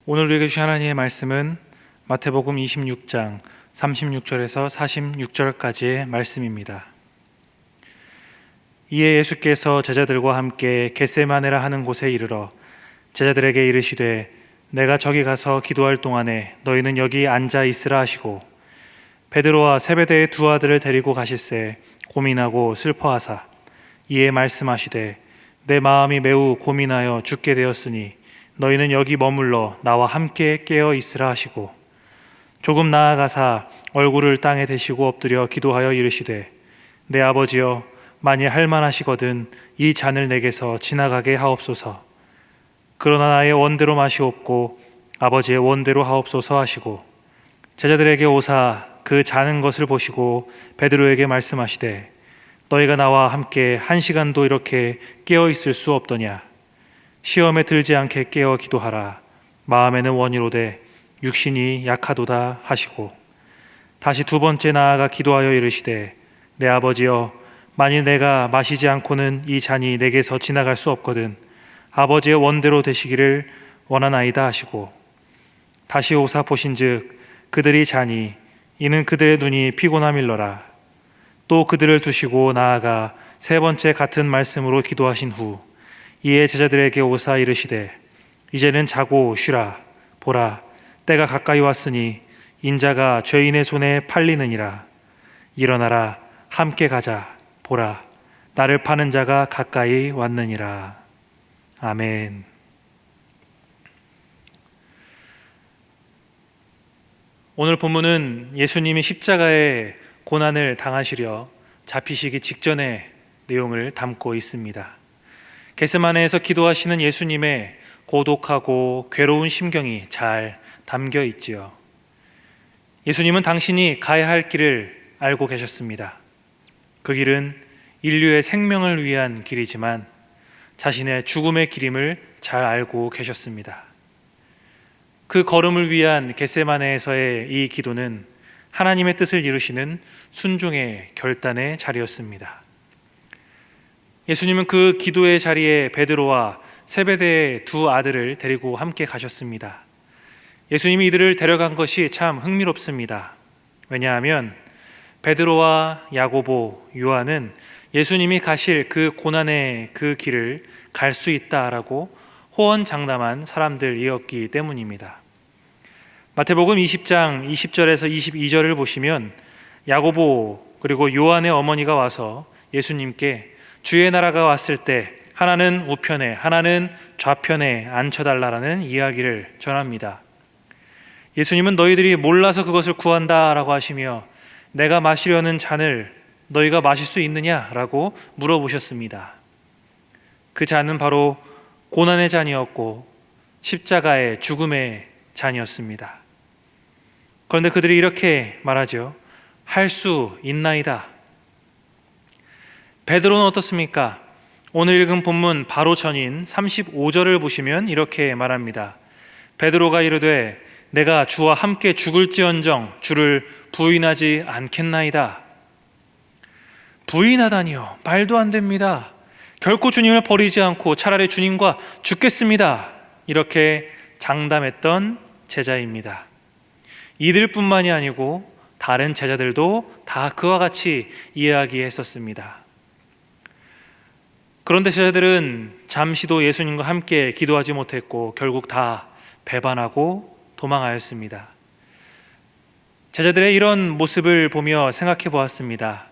오늘 우리에게 주신 하나님의 말씀은 마태복음 26장 36절에서 46절까지의 말씀입니다. 이에 예수께서 제자들과 함께 겟세마네라 하는 곳에 이르러 제자들에게 이르시되 내가 저기 가서 기도할 동안에 너희는 여기 앉아 있으라 하시고 베드로와 세베대의 두 아들을 데리고 가실새 고민하고 슬퍼하사 이에 말씀하시되 내 마음이 매우 고민하여 죽게 되었으니 너희는 여기 머물러 나와 함께 깨어 있으라 하시고 조금 나아가사 얼굴을 땅에 대시고 엎드려 기도하여 이르시되 내 아버지여 만일 할만하시거든 이 잔을 내게서 지나가게 하옵소서. 그러나 나의 원대로 마시옵고 아버지의 원대로 하옵소서 하시고 제자들에게 오사 그 자는 것을 보시고 베드로에게 말씀하시되 너희가 나와 함께 1시간도 이렇게 깨어 있을 수 없더냐. 시험에 들지 않게 깨어 기도하라. 마음에는 원이로되 육신이 약하도다 하시고 다시 두 번째 나아가 기도하여 이르시되 내 아버지여 만일 내가 마시지 않고는 이 잔이 내게서 지나갈 수 없거든 아버지의 원대로 되시기를 원하나이다 하시고 다시 오사 보신즉 그들이 자니 이는 그들의 눈이 피곤함일러라. 또 그들을 두시고 나아가 세 번째 같은 말씀으로 기도하신 후 이에 제자들에게 오사 이르시되 이제는 자고 쉬라. 보라 때가 가까이 왔으니 인자가 죄인의 손에 팔리느니라. 일어나라 함께 가자. 보라 나를 파는 자가 가까이 왔느니라. 아멘. 오늘 본문은 예수님이 십자가의 고난을 당하시려 잡히시기 직전의 내용을 담고 있습니다. 겟세마네에서 기도하시는 예수님의 고독하고 괴로운 심경이 잘 담겨 있지요. 예수님은 당신이 가야 할 길을 알고 계셨습니다. 그 길은 인류의 생명을 위한 길이지만 자신의 죽음의 길임을 잘 알고 계셨습니다. 그 걸음을 위한 겟세마네에서의 이 기도는 하나님의 뜻을 이루시는 순종의 결단의 자리였습니다. 예수님은 그 기도의 자리에 베드로와 세베대의 두 아들을 데리고 함께 가셨습니다. 예수님이 이들을 데려간 것이 참 흥미롭습니다. 왜냐하면 베드로와 야고보, 요한은 예수님이 가실 그 고난의 그 길을 갈 수 있다라고 호언장담한 사람들이었기 때문입니다. 마태복음 20장 20절에서 22절을 보시면 야고보 그리고 요한의 어머니가 와서 예수님께 주의 나라가 왔을 때 하나는 우편에 하나는 좌편에 앉혀달라는 이야기를 전합니다. 예수님은 너희들이 몰라서 그것을 구한다라고 하시며 내가 마시려는 잔을 너희가 마실 수 있느냐라고 물어보셨습니다. 그 잔은 바로 고난의 잔이었고 십자가의 죽음의 잔이었습니다. 그런데 그들이 이렇게 말하죠. 할 수 있나이다. 베드로는 어떻습니까? 오늘 읽은 본문 바로 전인 35절을 보시면 이렇게 말합니다. 베드로가 이르되 내가 주와 함께 죽을지언정 주를 부인하지 않겠나이다. 부인하다니요. 말도 안 됩니다. 결코 주님을 버리지 않고 차라리 주님과 죽겠습니다. 이렇게 장담했던 제자입니다. 이들뿐만이 아니고 다른 제자들도 다 그와 같이 이야기했었습니다. 그런데 제자들은 잠시도 예수님과 함께 기도하지 못했고 결국 다 배반하고 도망하였습니다. 제자들의 이런 모습을 보며 생각해 보았습니다.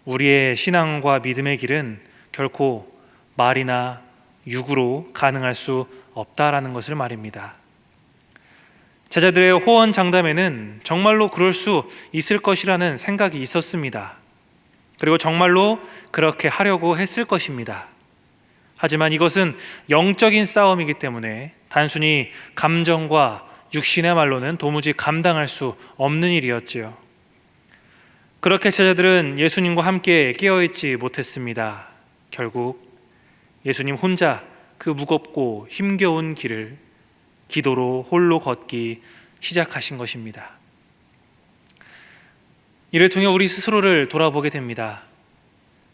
우리의 신앙과 믿음의 길은 결코 말이나 육으로 가능할 수 없다라는 것을 말입니다. 제자들의 호언장담에는 정말로 그럴 수 있을 것이라는 생각이 있었습니다. 그리고 정말로 그렇게 하려고 했을 것입니다. 하지만 이것은 영적인 싸움이기 때문에 단순히 감정과 육신의 말로는 도무지 감당할 수 없는 일이었지요. 그렇게 제자들은 예수님과 함께 깨어있지 못했습니다. 결국 예수님 혼자 그 무겁고 힘겨운 길을 기도로 홀로 걷기 시작하신 것입니다. 이를 통해 우리 스스로를 돌아보게 됩니다.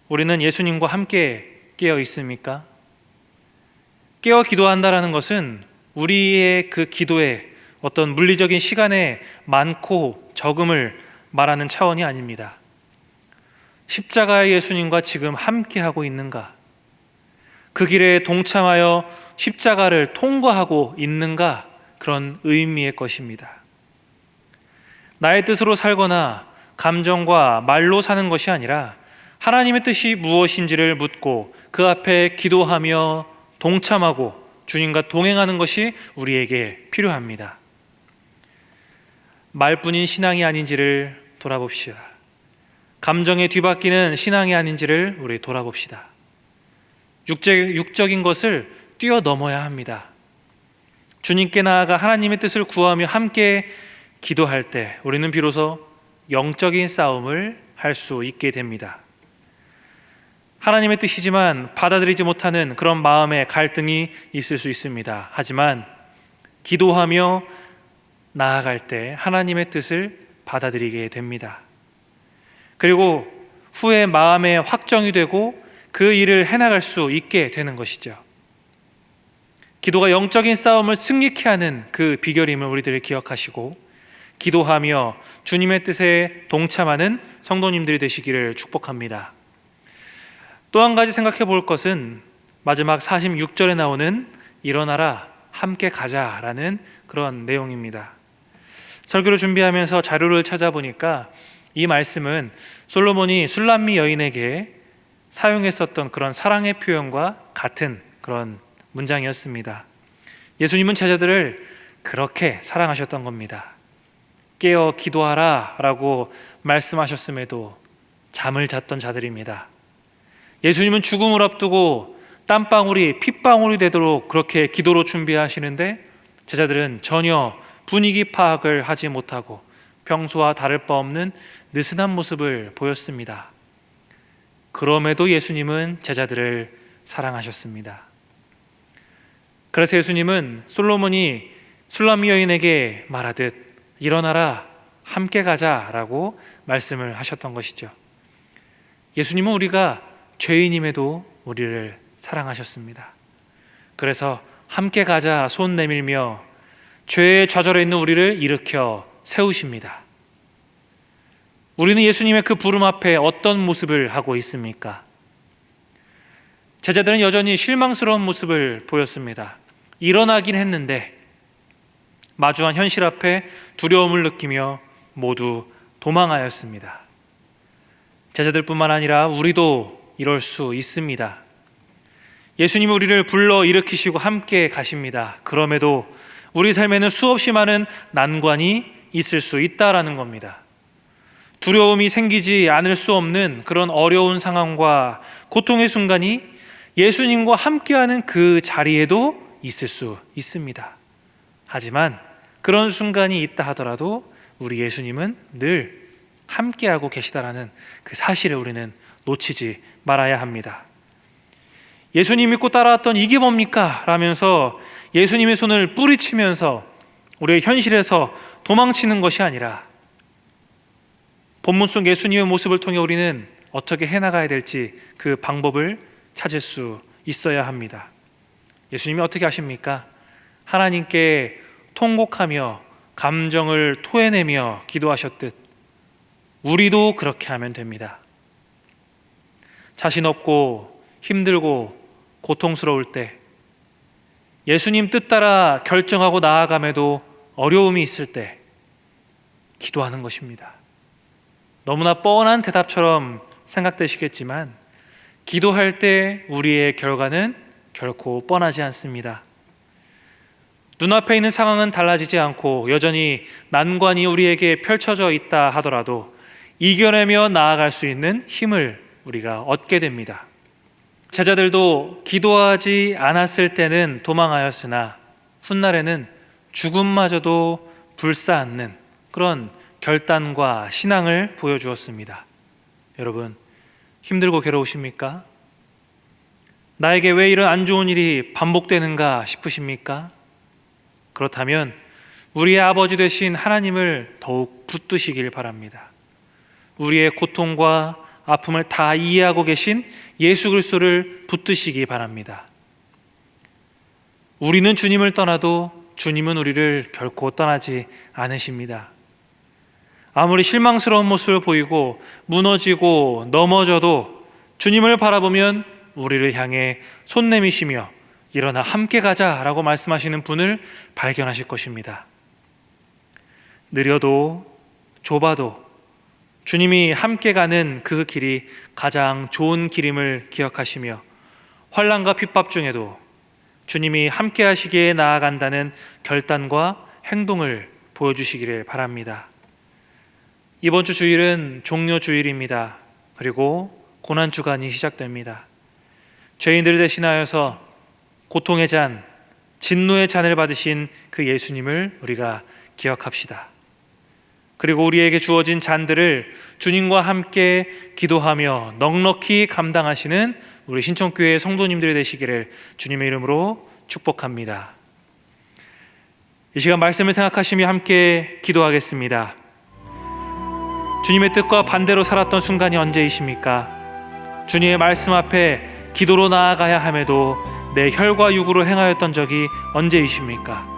우리는 예수님과 함께 깨어 있습니까? 깨어 기도한다라는 것은 우리의 그 기도에 어떤 물리적인 시간의 많고 적음을 말하는 차원이 아닙니다. 십자가의 예수님과 지금 함께하고 있는가? 그 길에 동참하여 십자가를 통과하고 있는가? 그런 의미의 것입니다. 나의 뜻으로 살거나 감정과 말로 사는 것이 아니라 하나님의 뜻이 무엇인지를 묻고 그 앞에 기도하며 동참하고 주님과 동행하는 것이 우리에게 필요합니다. 말뿐인 신앙이 아닌지를 돌아봅시다. 감정에 뒤바뀌는 신앙이 아닌지를 우리 돌아봅시다. 육적인 것을 뛰어넘어야 합니다. 주님께 나아가 하나님의 뜻을 구하며 함께 기도할 때 우리는 비로소 영적인 싸움을 할 수 있게 됩니다. 하나님의 뜻이지만 받아들이지 못하는 그런 마음의 갈등이 있을 수 있습니다. 하지만 기도하며 나아갈 때 하나님의 뜻을 받아들이게 됩니다. 그리고 후에 마음에 확정이 되고 그 일을 해나갈 수 있게 되는 것이죠. 기도가 영적인 싸움을 승리케 하는 그 비결임을 우리들이 기억하시고 기도하며 주님의 뜻에 동참하는 성도님들이 되시기를 축복합니다. 또 한 가지 생각해 볼 것은 마지막 46절에 나오는 일어나라 함께 가자라는 그런 내용입니다. 설교를 준비하면서 자료를 찾아보니까 이 말씀은 솔로몬이 술람미 여인에게 사용했었던 그런 사랑의 표현과 같은 그런 문장이었습니다. 예수님은 제자들을 그렇게 사랑하셨던 겁니다. 깨어 기도하라 라고 말씀하셨음에도 잠을 잤던 자들입니다. 예수님은 죽음을 앞두고 땀방울이 핏방울이 되도록 그렇게 기도로 준비하시는데 제자들은 전혀 분위기 파악을 하지 못하고 평소와 다를 바 없는 느슨한 모습을 보였습니다. 그럼에도 예수님은 제자들을 사랑하셨습니다. 그래서 예수님은 솔로몬이 술람미 여인에게 말하듯 일어나라 함께 가자라고 말씀을 하셨던 것이죠. 예수님은 우리가 죄인임에도 우리를 사랑하셨습니다. 그래서 함께 가자 손 내밀며 죄에 좌절해 있는 우리를 일으켜 세우십니다. 우리는 예수님의 그 부름 앞에 어떤 모습을 하고 있습니까? 제자들은 여전히 실망스러운 모습을 보였습니다. 일어나긴 했는데 마주한 현실 앞에 두려움을 느끼며 모두 도망하였습니다. 제자들뿐만 아니라 우리도 이럴 수 있습니다. 예수님은 우리를 불러 일으키시고 함께 가십니다. 그럼에도 우리 삶에는 수없이 많은 난관이 있을 수 있다라는 겁니다. 두려움이 생기지 않을 수 없는 그런 어려운 상황과 고통의 순간이 예수님과 함께하는 그 자리에도 있을 수 있습니다. 하지만 그런 순간이 있다 하더라도 우리 예수님은 늘 함께하고 계시다라는 그 사실을 우리는 놓치지 말아야 합니다. 예수님 믿고 따라왔던 이게 뭡니까? 라면서 예수님의 손을 뿌리치면서 우리의 현실에서 도망치는 것이 아니라 본문 속 예수님의 모습을 통해 우리는 어떻게 해나가야 될지 그 방법을 찾을 수 있어야 합니다. 예수님이 어떻게 하십니까? 하나님께 통곡하며 감정을 토해내며 기도하셨듯 우리도 그렇게 하면 됩니다. 자신 없고 힘들고 고통스러울 때 예수님 뜻 따라 결정하고 나아감에도 어려움이 있을 때 기도하는 것입니다. 너무나 뻔한 대답처럼 생각되시겠지만 기도할 때 우리의 결과는 결코 뻔하지 않습니다. 눈앞에 있는 상황은 달라지지 않고 여전히 난관이 우리에게 펼쳐져 있다 하더라도 이겨내며 나아갈 수 있는 힘을 우리가 얻게 됩니다. 제자들도 기도하지 않았을 때는 도망하였으나 훗날에는 죽음마저도 불사앉는 그런 결단과 신앙을 보여주었습니다. 여러분, 힘들고 괴로우십니까? 나에게 왜 이런 안 좋은 일이 반복되는가 싶으십니까? 그렇다면 우리의 아버지 되신 하나님을 더욱 붙드시길 바랍니다. 우리의 고통과 아픔을 다 이해하고 계신 예수 그리스도를 붙드시기 바랍니다. 우리는 주님을 떠나도 주님은 우리를 결코 떠나지 않으십니다. 아무리 실망스러운 모습을 보이고 무너지고 넘어져도 주님을 바라보면 우리를 향해 손 내미시며 일어나 함께 가자라고 말씀하시는 분을 발견하실 것입니다. 느려도 좁아도 주님이 함께 가는 그 길이 가장 좋은 길임을 기억하시며 환난과 핍박 중에도 주님이 함께 하시기에 나아간다는 결단과 행동을 보여주시기를 바랍니다. 이번 주 주일은 종료주일입니다. 그리고 고난주간이 시작됩니다. 죄인들을 대신하여서 고통의 잔, 진노의 잔을 받으신 그 예수님을 우리가 기억합시다. 그리고 우리에게 주어진 잔들을 주님과 함께 기도하며 넉넉히 감당하시는 우리 신천교회 성도님들이 되시기를 주님의 이름으로 축복합니다. 이 시간 말씀을 생각하시며 함께 기도하겠습니다. 주님의 뜻과 반대로 살았던 순간이 언제이십니까? 주님의 말씀 앞에 기도로 나아가야 함에도 내 혈과 육으로 행하였던 적이 언제이십니까?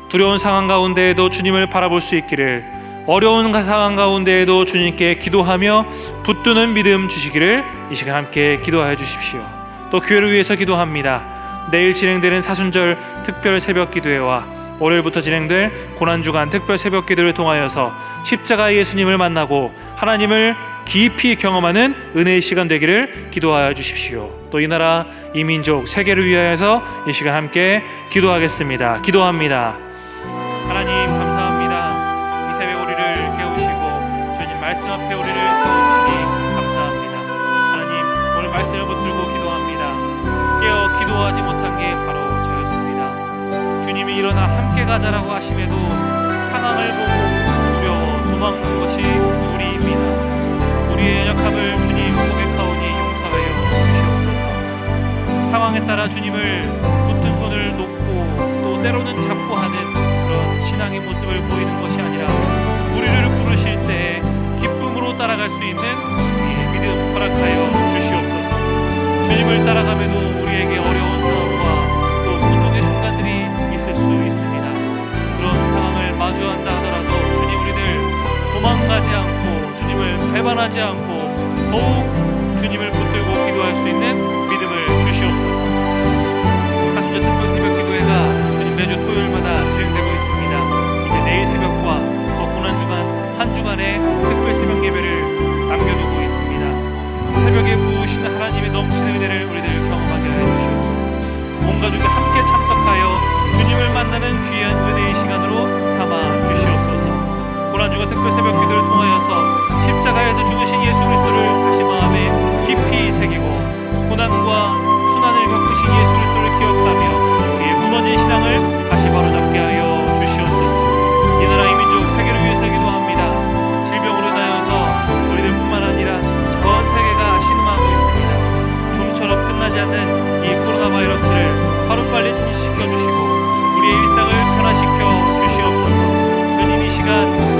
두려운 상황 가운데에도 주님을 바라볼 수 있기를, 어려운 상황 가운데에도 주님께 기도하며 붙드는 믿음 주시기를 이 시간 함께 기도하여 주십시오. 또 교회를 위해서 기도합니다. 내일 진행되는 사순절 특별 새벽 기도회와 월요일부터 진행될 고난주간 특별 새벽 기도를 통하여서 십자가의 예수님을 만나고 하나님을 깊이 경험하는 은혜의 시간 되기를 기도하여 주십시오. 또 이 나라, 이 민족, 세계를 위하여서 이 시간 함께 기도하겠습니다. 기도합니다. 하나님 감사합니다. 이 새벽 우리를 깨우시고 주님 말씀 앞에 우리를 세워주시니 감사합니다. 하나님, 오늘 말씀을 붙들고 기도합니다. 깨어 기도하지 못한 게 바로 저였습니다. 주님이 일어나 함께 가자라고 하심에도 상황을 보고 두려워 도망간 것이 우리입니다. 우리의 연약함을 주님 고백하오니 용서하여 주시옵소서. 상황에 따라 주님을 붙든 손을 놓고 또 때로는 잡고 하는 그런 신앙의 모습을 보이는 것이 아니라 우리를 부르실 때 기쁨으로 따라갈 수 있는 우리의 믿음 허락하여 주시옵소서. 주님을 따라가면도 우리에게 어려운 상황과 또 고통의 순간들이 있을 수 있습니다. 그런 상황을 마주한다 하더라도 주님, 우리들 도망가지 않고 주님을 배반하지 않고 더욱 주님을 붙들고 기도할 수 있는 믿음을 주시옵소서. 사순절 특별 새벽 기도회가 주님 매주 토요일마다 진행되고 있습니다. 이제 내일 새벽과 또 고난주간 한 주간의 특별 새벽 예배를 남겨두고 있습니다. 새벽에 부으시는 하나님의 넘치는 은혜를 우리들 경험하게 해주시옵소서. 온 가족이 함께 참석하여 주님을 만나는 귀한 은혜의 시간으로 삼아 주시옵소서. 고난주간 특별 새벽 기도를 통하여서 십자가에서 죽으신 예수 그리스도를 다시 마음에 깊이 새기고 고난과 순환을 겪으신 예수 그리스도를 기억하며 우리의 무너진 신앙을 다시 바로잡게 하여 주시옵소서. 이 나라 이 민족 세계를 위해서 기도합니다. 질병으로 인하여서 우리들 뿐만 아니라 전 세계가 신음하고 있습니다. 좀처럼 끝나지 않는 이 코로나 바이러스를 하루빨리 종식시켜 주시고 우리의 일상을 변화시켜 주시옵소서. 주님, 이 시간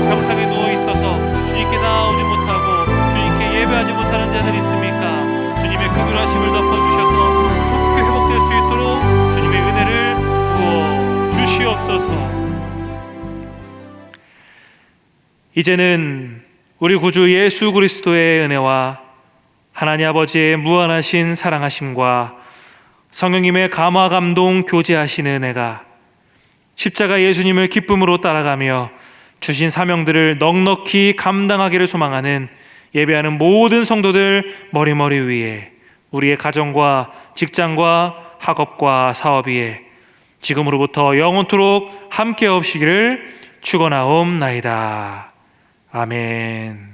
병상에 누워 있어서 주님께 나아오지 못하고 주님께 예배하지 못하는 자들이 있습니까? 주님의 긍휼하심을 덮어주셔서 속히 회복될 수 있도록 주님의 은혜를 부어 주시옵소서. 이제는 우리 구주 예수 그리스도의 은혜와 하나님 아버지의 무한하신 사랑하심과 성령님의 감화 감동 교제하시는 은혜가 십자가 예수님을 기쁨으로 따라가며 주신 사명들을 넉넉히 감당하기를 소망하는 예배하는 모든 성도들 머리머리 위에, 우리의 가정과 직장과 학업과 사업 위에 지금으로부터 영원토록 함께 없시기를 축원하옵나이다. 아멘.